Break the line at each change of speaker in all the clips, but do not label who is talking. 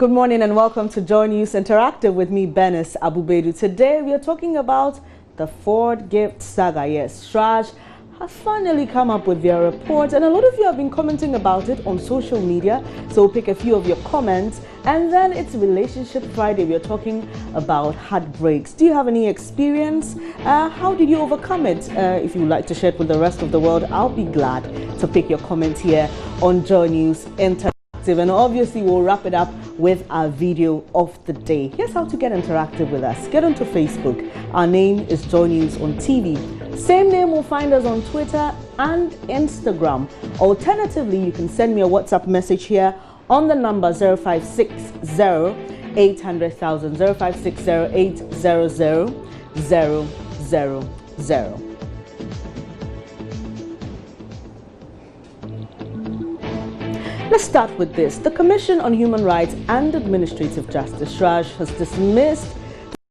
Good morning and welcome to Joy News Interactive with me, Benis Abubedu. Today we are talking about the Ford gift saga. Yes, CHRA has finally come up with their report and a lot of you have been commenting about it on social media. So we'll pick a few of your comments, and then it's Relationship Friday. We are talking about heartbreaks. Do you have any experience? How did you overcome it? If you would like to share it with the rest of the world, I'll be glad to pick your comment here on Joy News Interactive. And obviously we'll wrap it up with our video of the day. Here's how to get interactive with us. Get onto Facebook. Our name is Joy News on TV. Same name will find us on Twitter and Instagram. Alternatively, you can send me a WhatsApp message here on the number 0560 800,000 0560 800 000. Let's start with this. The Commission on Human Rights and Administrative Justice, CHRA, has dismissed the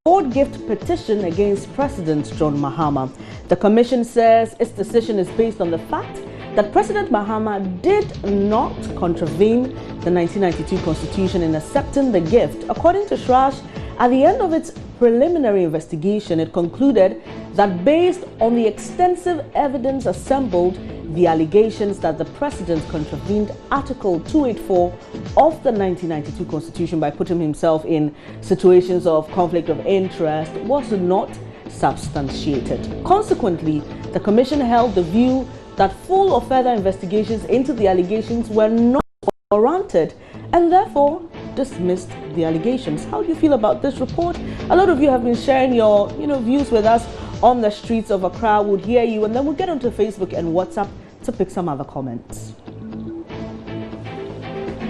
Ford gift petition against President John Mahama. The Commission says its decision is based on the fact that President Mahama did not contravene the 1992 Constitution in accepting the gift. According to CHRA, at the end of its preliminary investigation, it concluded that based on the extensive evidence assembled, the allegations that the President contravened Article 284 of the 1992 Constitution by putting himself in situations of conflict of interest was not substantiated. Consequently, the Commission held the view that full or further investigations into the allegations were not warranted and therefore dismissed the allegations. How do you feel about this report? A lot of you have been sharing your views with us on the streets of Accra. We'll hear you, and then we'll get onto Facebook and WhatsApp to pick some other comments.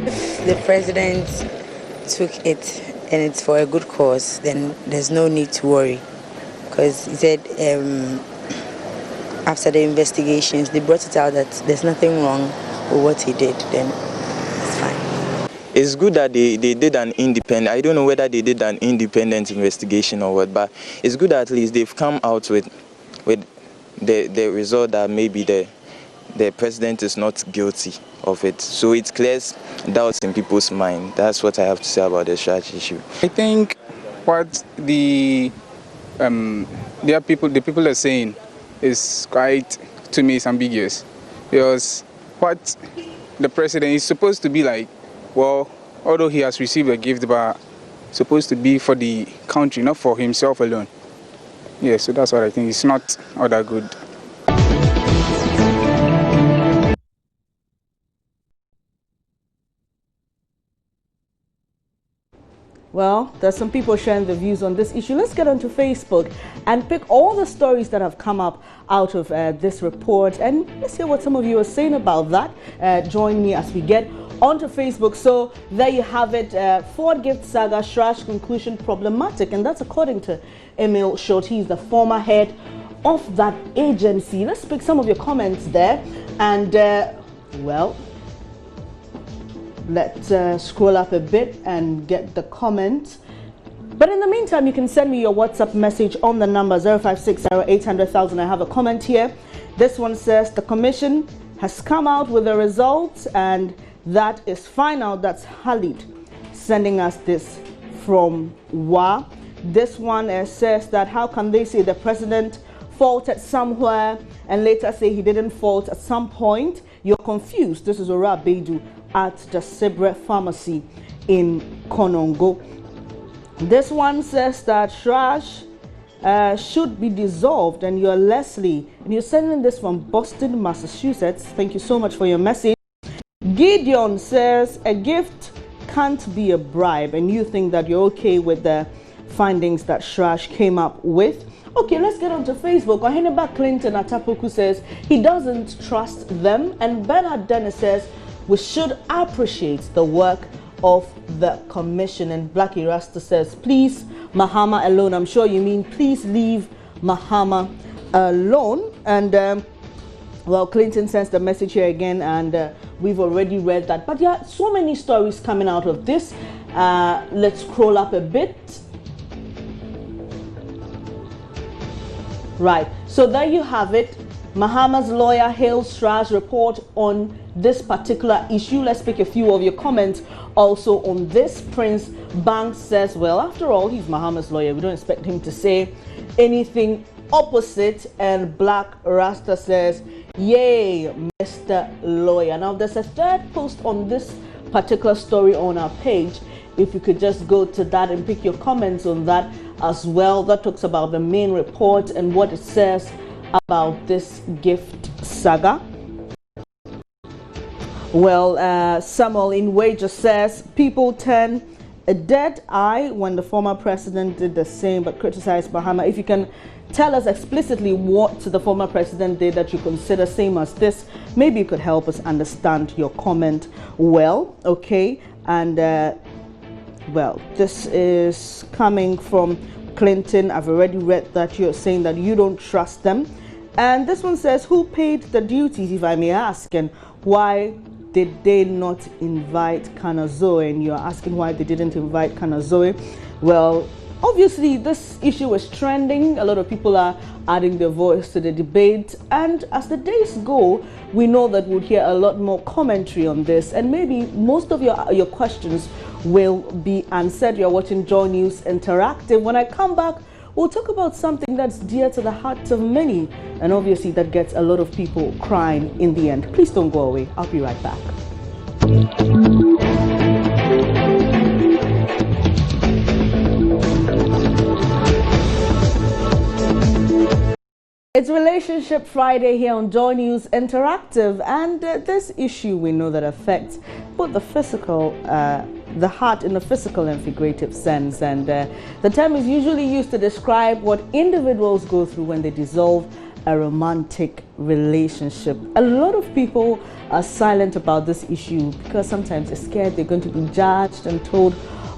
If the president took it and it's for a good cause, then there's no need to worry, because he said after the investigations they brought it out that there's nothing wrong with what he did, then it's fine.
It's good that they did an independent, I don't know whether they did an independent investigation or what, but it's good at least they've come out with the result that maybe the president is not guilty of it. So it clears doubts in people's mind. That's what I have to say about the CHRA issue.
I think what the people are saying is quite, to me, is ambiguous, because what the president is supposed to be like, well, although he has received a gift, but supposed to be for the country, not for himself alone. Yeah, so that's what I think. It's not all that good.
Well, there's some people sharing their views on this issue. Let's get onto Facebook and pick all the stories that have come up out of this report, and let's hear what some of you are saying about that. Join me as we get onto Facebook. So there you have it. Ford gift saga, CHRA conclusion problematic, and that's according to Emil Schultz. He's the former head of that agency. Let's pick some of your comments there, and well, let's scroll up a bit and get the comment. But in the meantime, you can send me your WhatsApp message on the number 0560 800,000. I have a comment here. This one says the Commission has come out with the results and that is final. That's Khalid sending us this from WA. This one says that how can they say the president faulted somewhere and later say he didn't fault at some point? You're confused. This is Ora Bedu at the CHRA pharmacy in Konongo. This one says that CHRA should be dissolved, and you're Leslie, and you're sending this from Boston, Massachusetts. Thank you so much for your message. Gideon says a gift can't be a bribe, and you think that you're okay with the findings that CHRA came up with. Okay, let's get onto Facebook. Oheneba Clinton Atapoku says he doesn't trust them, and Bernard Dennis says we should appreciate the work of the Commission. And Blackie Rasta says, please, Mahama alone. I'm sure you mean please leave Mahama alone. And well, Clinton sends the message here again, and we've already read that. But yeah, so many stories coming out of this. Let's scroll up a bit. Right, so there you have it. Mahama's lawyer hails CHRA's report on this particular issue. Let's pick a few of your comments also on this. Prince Bank says, well, after all, he's Mahama's lawyer. We don't expect him to say anything opposite. And Black Rasta says, yay, Mr. Lawyer. Now, there's a third post on this particular story on our page. If you could just go to that and pick your comments on that as well. That talks about the main report and what it says about this gift saga. Well, Samuel in Wager says, people turn a dead eye when the former president did the same but criticized Mahama. If you can tell us explicitly what the former president did that you consider same as this, maybe you could help us understand your comment well. Okay, and well, this is coming from Clinton. I've already read that you're saying that you don't trust them. And this one says, who paid the duties, if I may ask, and why did they not invite Kanazoe? And you're asking why they didn't invite Kanazoe. Well, obviously this issue is trending. A lot of people are adding their voice to the debate, and as the days go, we know that we'll hear a lot more commentary on this, and maybe most of your questions will be answered. You're watching Joy News Interactive. When I come back, we'll talk about something that's dear to the hearts of many, and obviously that gets a lot of people crying in the end. Please don't go away. I'll be right back. It's Relationship Friday here on Joy News Interactive, and this issue we know that affects both the physical, the heart in a physical and figurative sense, and the term is usually used to describe what individuals go through when they dissolve a romantic relationship. A lot of people are silent about this issue because sometimes they're scared they're going to be judged and told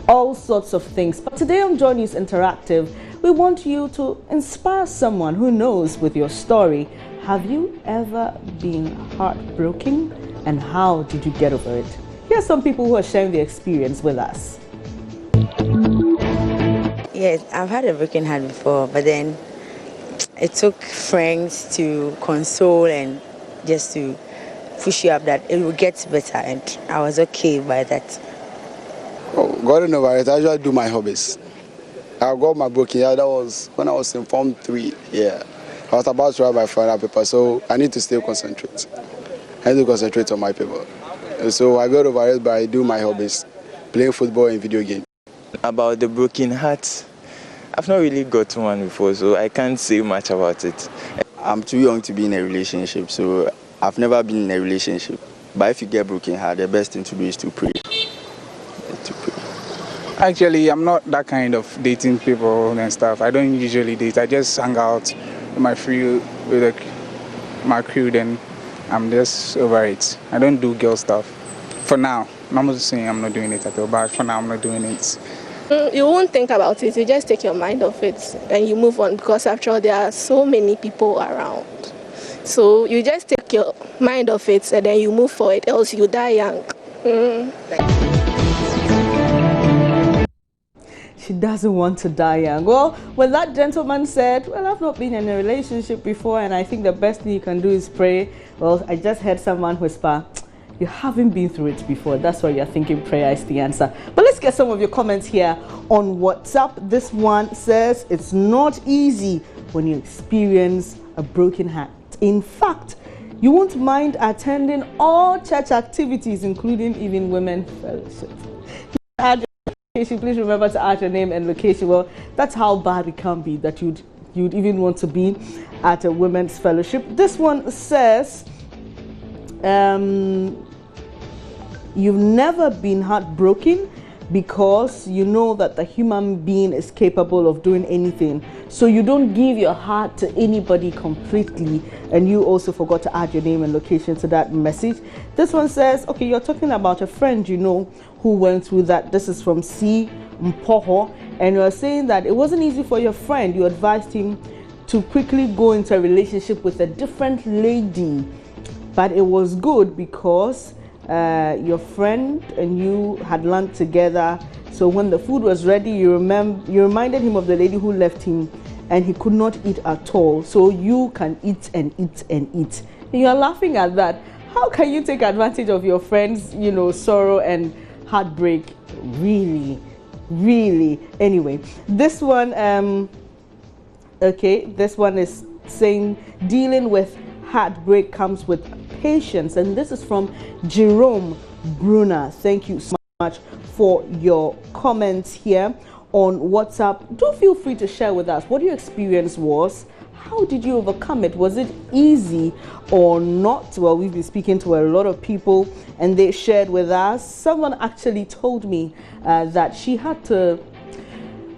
all sorts of things. But today on Joy News Interactive, we want you to inspire someone who knows with your story. Have you ever been heartbroken, and how did you get over it? Here are some people who are sharing their experience with us.
Yes, I've had a broken heart before, but then it took friends to console and just to push you up that it will get better, and I was okay by that.
Oh, God knows, I usually do my hobbies. I got my broken heart. That was when I was in Form 3. Yeah, I was about to write my final paper, so I need to still concentrate. I need to concentrate on my paper. So I got over it by doing my hobbies, playing football and video games.
About the broken heart, I've not really got one before, so I can't say much about it.
I'm too young to be in a relationship, so I've never been in a relationship. But if you get broken heart, the best thing to do is to pray.
Actually, I'm not that kind of dating people and stuff. I don't usually date. I just hang out with my crew, then I'm just over it. I don't do girl stuff. For now, I'm not saying I'm not doing it at all, but for now I'm not doing it.
You won't think about it. You just take your mind off it and you move on, because after all, there are so many people around. So you just take your mind off it and then you move forward, else you die young.
She doesn't want to die young. Well, when that gentleman said, well, I've not been in a relationship before, and I think the best thing you can do is pray. Well, I just heard someone whisper, you haven't been through it before. That's why you're thinking prayer is the answer. But let's get some of your comments here on WhatsApp. This one says, it's not easy when you experience a broken heart. In fact, you won't mind attending all church activities, including even women fellowship. Please remember to add your name and location. Well, that's how bad it can be, that you'd even want to be at a women's fellowship. This one says, you've never been heartbroken because you know that the human being is capable of doing anything. So you don't give your heart to anybody completely, and you also forgot to add your name and location to that message. This one says, okay, you're talking about a friend you know who went through that. This is from C. Mpoho, and you're saying that it wasn't easy for your friend. You advised him to quickly go into a relationship with a different lady, but it was good because your friend and you had learned together. So when the food was ready, you reminded him of the lady who left him, and he could not eat at all. So you can eat and eat and eat. And you are laughing at that. How can you take advantage of your friends, you know, sorrow and heartbreak? Really, really. Anyway, this one, okay, this one is saying dealing with heartbreak comes with patience, and this is from Jerome Brunner. Thank you so much for your comments here on WhatsApp. Do feel free to share with us what your experience was. How did you overcome it? Was it easy or not? Well, we've been speaking to a lot of people and they shared with us. Someone actually told me that she had to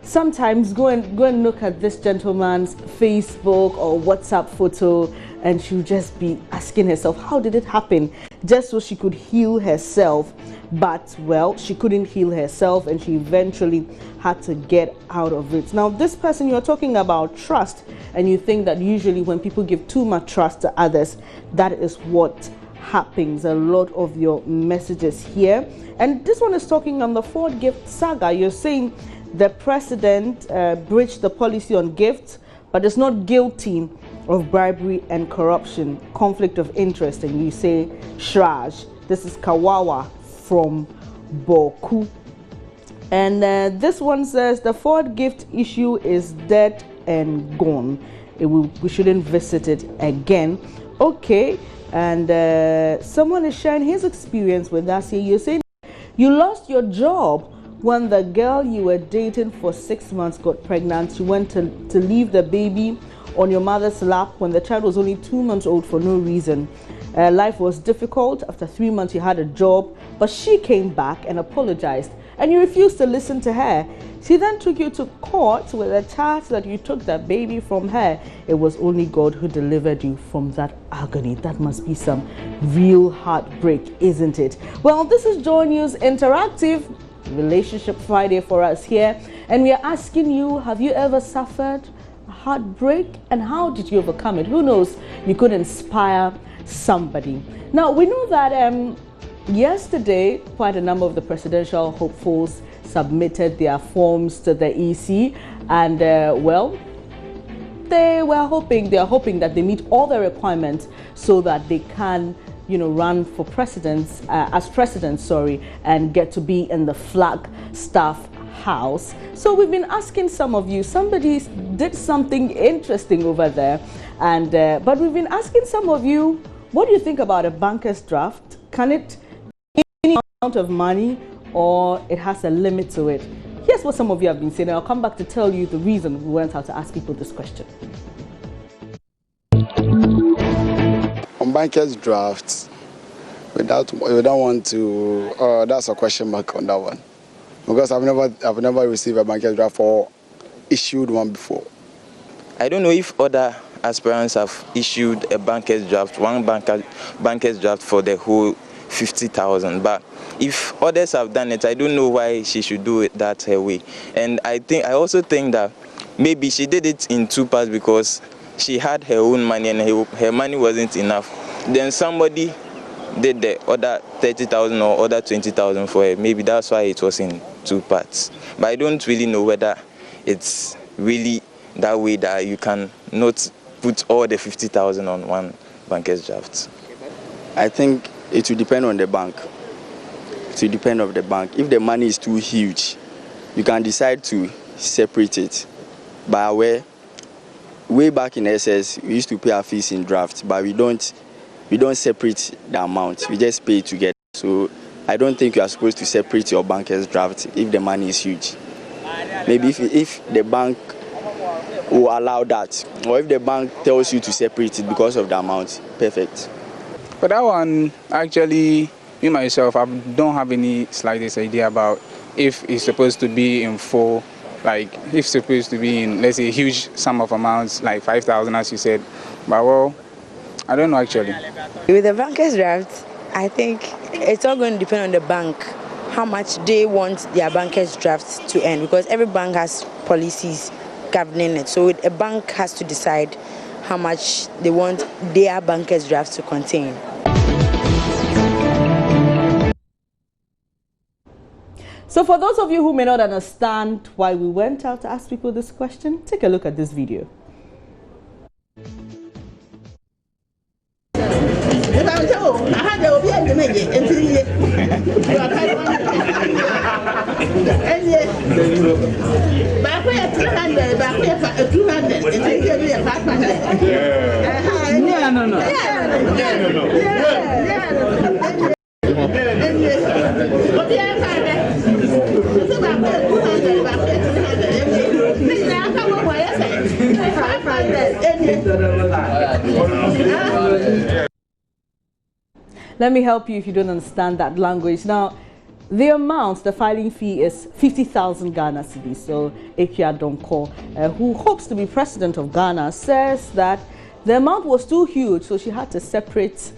sometimes go and look at this gentleman's Facebook or WhatsApp photo, and she would just be asking herself, how did it happen? Just so she could heal herself. But, well, she couldn't heal herself and she eventually had to get out of it. Now, this person, you're talking about trust, and you think that usually when people give too much trust to others, that is what happens. A lot of your messages here. And this one is talking on the Ford gift saga. You're saying the president breached the policy on gifts, but is not guilty of bribery and corruption, conflict of interest, and you say CHRA. This is Kawawa from Boku. And this one says the Ford gift issue is dead and gone. We shouldn't visit it again. Okay, and someone is sharing his experience with us here. You're saying you lost your job when the girl you were dating for 6 months got pregnant. You went to leave the baby on your mother's lap when the child was only 2 months old for no reason. Life was difficult. After 3 months you had a job, but she came back and apologized, and you refused to listen to her. She then took you to court with a charge that you took that baby from her. It was only God who delivered you from that agony. That must be some real heartbreak, isn't it? Well, this is Joy News Interactive Relationship Friday for us here, and we are asking you, have you ever suffered heartbreak, and how did you overcome it? Who knows, you could inspire somebody. Now, we know that yesterday quite a number of the presidential hopefuls submitted their forms to the EC, and well, they are hoping that they meet all the requirements so that they can, you know, run for presidents as presidents, and get to be in the Flagstaff House. So we've been asking some of you, somebody did something interesting over there, and but we've been asking some of you, what do you think about a banker's draft? Can it be any amount of money, or it has a limit to it? Here's what some of you have been saying, and I'll come back to tell you the reason we went out to ask people this question.
On bankers drafts, we don't want to. That's a question mark on that one, because I've never received a bankers draft or issued one before.
I don't know if other aspirants have issued a banker's draft, one banker's draft for the whole 50,000. But if others have done it, I don't know why she should do it that her way. And I also think that maybe she did it in two parts because she had her own money and her money wasn't enough. Then somebody did the other 30,000 or other 20,000 for her. Maybe that's why it was in two parts. But I don't really know whether it's really that way that you can not put all the 50,000 on one banker's draft.
I think it will depend on the bank. It will depend on the bank. If the money is too huge, you can decide to separate it. By way back in SS, we used to pay our fees in drafts, but we don't separate the amount. We just pay it together. So I don't think you are supposed to separate your banker's draft if the money is huge. Maybe if the bank will allow that, or if the bank tells you to separate it because of the amount, perfect.
For that one, actually, me myself, I don't have any slightest idea about if it's supposed to be in full, like if it's supposed to be in, let's say, a huge sum of amounts, like 5,000 as you said. But well, I don't know actually.
With the banker's draft, I think it's all going to depend on the bank, how much they want their banker's drafts to earn, because every bank has policies governing it. So a bank has to decide how much they want their banker's drafts to contain.
So for those of you who may not understand why we went out to ask people this question, take a look at this video. Let me help you if you don't understand that language. Now, the amount, the filing fee is 50,000 Ghana cedis. So, Ekia Donko, who hopes to be president of Ghana, says that the amount was too huge, so she had to separate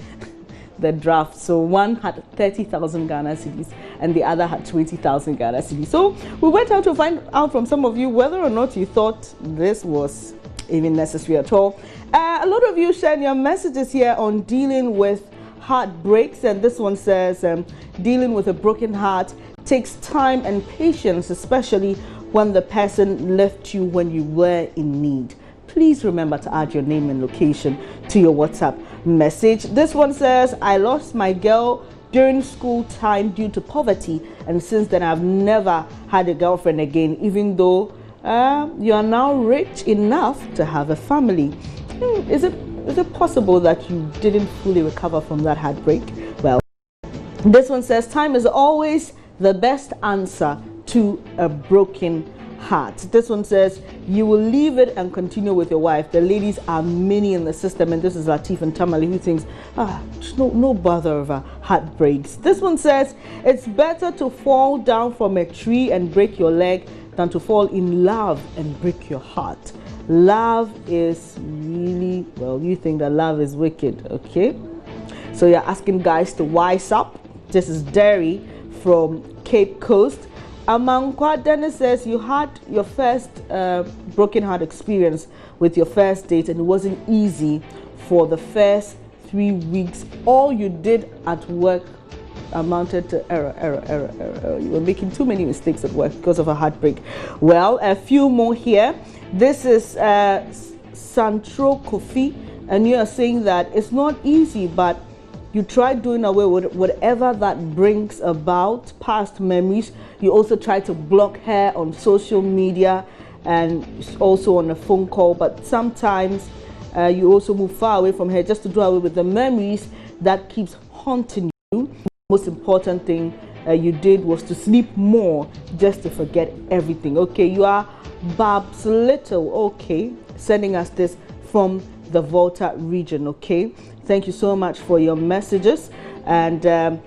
the draft. So one had 30,000 Ghana cedis and the other had 20,000 Ghana cedis. So we went out to find out from some of you whether or not you thought this was even necessary at all. A lot of you shared your messages here on dealing with heartbreaks, and this one says dealing with a broken heart takes time and patience, especially when the person left you when you were in need. Please remember to add your name and location to your WhatsApp message. This one says, I lost my girl during school time due to poverty, and since then I've never had a girlfriend again, even though you are now rich enough to have a family. Is it possible that you didn't fully recover from that heartbreak? Well, this one says, time is always the best answer to a broken heart. This one says, you will leave it and continue with your wife. The ladies are many in the system, and this is Latif and Tamale who thinks, no bother over heartbreaks. This one says, it's better to fall down from a tree and break your leg than to fall in love and break your heart. Love is really, well, you think that love is wicked, okay? So you're asking guys to wise up. This is Derry from Cape Coast. Amankwa Dennis says, you had your first broken heart experience with your first date, and it wasn't easy for the first 3 weeks. All you did at work amounted to error. You were making too many mistakes at work because of a heartbreak. Well, a few more here. This is Santro Kofi, and you are saying that it's not easy, but you try doing away with whatever that brings about past memories. You also try to block her on social media and also on a phone call, but sometimes you also move far away from her just to do away with the memories that keeps haunting you. The most important thing you did was to sleep more just to forget everything. Okay, you are Babs Little, okay, sending us this from the Volta region. Okay, thank you so much for your messages. And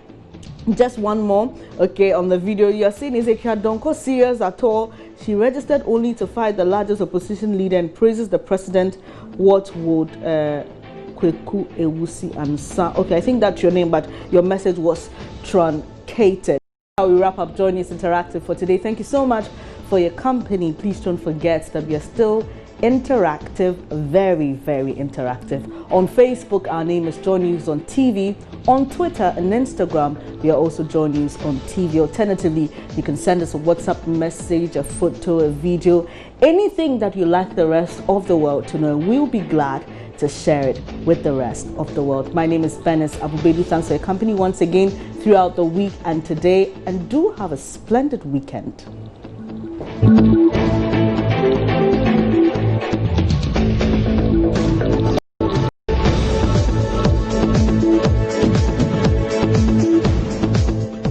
just one more, okay, on the video you're seeing, is Ekia Donko serious at all? She registered only to fight the largest opposition leader and praises the president. What would Kweku Ewusi Ansa? Okay, I think that's your name, but your message was truncated. How we wrap up Join News Interactive for today. Thank you so much for your company. Please don't forget that we are still interactive, very, very interactive. On Facebook, our name is Joy News on TV. On Twitter and Instagram, we are also Joy News on TV. Alternatively, you can send us a WhatsApp message, a photo, a video, anything that you like the rest of the world to know. We'll be glad to share it with the rest of the world. My name is Benes Abubedu. Thanks for your company once again throughout the week and today, and do have a splendid weekend.